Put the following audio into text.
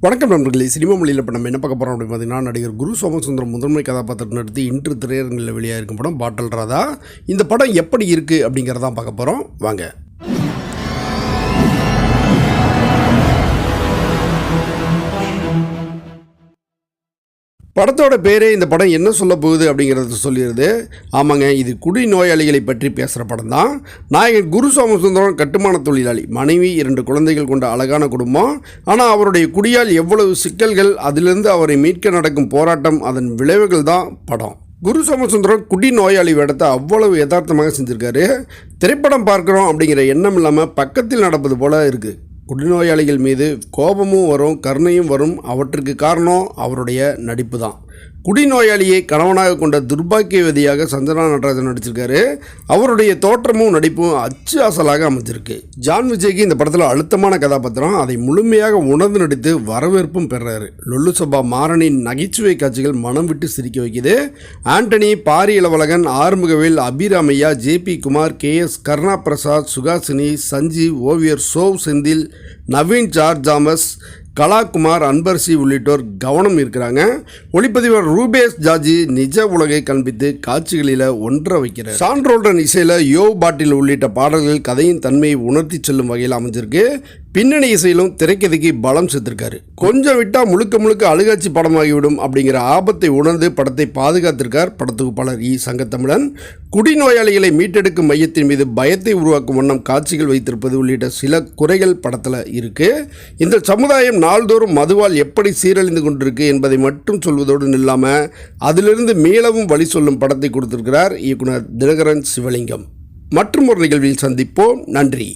வணக்கம் நண்பர்களே. சினிமா மொழியில் இப்போ நம்ம என்ன பார்க்க போகிறோம் அப்படின்னு பார்த்தீங்கன்னா, நடிகர் குரு சோமசுந்தரம் முதன்மை கதாபாத்திரத்தை நடத்தி இன்று திரையரங்கில் வெளியாக இருக்கும் படம் பாட்டல் ராதா. இந்த படம் எப்படி இருக்குது அப்படிங்கிறதான் பார்க்க போகிறோம். வாங்க. படத்தோட பேரே இந்த படம் என்ன சொல்ல போகுது அப்படிங்கிறத சொல்லிடுது. ஆமாங்க, இது குடி நோயாளிகளை பற்றி பேசுகிற படம் தான். நாயகன் குரு சோமசுந்தரம் கட்டுமான தொழிலாளி, மனைவி, 2 குழந்தைகள் கொண்ட அழகான குடும்பம். ஆனால் அவருடைய குடியால் எவ்வளவு சிக்கல்கள், அதிலிருந்து அவரை மீட்க நடக்கும் போராட்டம், அதன் விளைவுகள் தான் படம். குரு சோமசுந்தரம் குடி நோயாளி வேடத்தை அவ்வளவு யதார்த்தமாக செஞ்சுருக்காரு. திரைப்படம் பார்க்குறோம் அப்படிங்கிற எண்ணம் இல்லாமல் பக்கத்தில் நடப்பது போல இருக்குது. குடிநோயாளிகள் மீது கோபமும் வரும், கருணையும் வரும். அவற்றுக்கு காரணம் அவருடைய நடிப்பு தான். குடிநோயாளியை கணவனாக கொண்ட துர்பாக்கியவதியாக சஞ்சனா நடராஜன் நடிச்சிருக்காரு. அவருடைய தோற்றமும் நடிப்பும் அச்சு அசலாக அமைஞ்சிருக்கு. ஜான் விஜய்க்கு இந்த படத்தில் அழுத்தமான கதாபாத்திரம், அதை முழுமையாக உணர்ந்து நடித்து வரவேற்பும் பெறாரு. லொல்லு சபா மாறனின் நகைச்சுவை காட்சிகள் மனம் விட்டு சிரிக்க வைக்குது. Antony, Pari Ilavazhagan, Arumugavel, Abiramaiah, JP Kumar, KS Karuna Prasad, Suhasini, Sanjeev, ஓவியர் சோவ் செந்தில், நவீன் ஜார்ஜ் தாமஸ், கலாகுமார், அன்பர்சி உள்ளிட்டோர் கவனம் இருக்கிறாங்க. ஒளிப்பதிவர் ரூபேஸ் ஜார்ஜி நிஜ உலகை காண்பித்து காட்சிகளில் ஒன்ற வைக்கிறார். சாண்ட்ரோல்டன் இசையில் யோ பாட்டில் உள்ளிட்ட பாடல்கள் கதையின் தன்மையை உணர்த்தி செல்லும் வகையில் அமைஞ்சிருக்கு. பின்னணி இசையிலும் திரைக்கதைக்கு பலம் சேர்த்திருக்காரு. கொஞ்சம் விட்டால் முழுக்க முழுக்க அழுகாட்சி படமாகிவிடும் அப்படிங்கிற ஆபத்தை உணர்ந்து படத்தை பாதுகாத்திருக்கார் படத்தொகுப்பாளர் சங்கத்தமிழன். குடிநோயாளிகளை மீட்டெடுக்கும் மையத்தின் மீது பயத்தை உருவாக்கும் வண்ணம் காட்சிகள் வைத்திருப்பது உள்ளிட்ட சில குறைகள் படத்தில் இருக்கு. இந்த சமுதாயம் நாள்தோறும் மதுவால் எப்படி சீரழிந்து கொண்டிருக்கு என்பதை மட்டும் சொல்வதோடு நில்லாமல் அதிலிருந்து மீளவும் வழி சொல்லும் படத்தை கொடுத்திருக்கிறார் இயக்குனர் தினகரன் சிவலிங்கம். மற்றும் ஒரு நிகழ்வில் சந்திப்போம். நன்றி.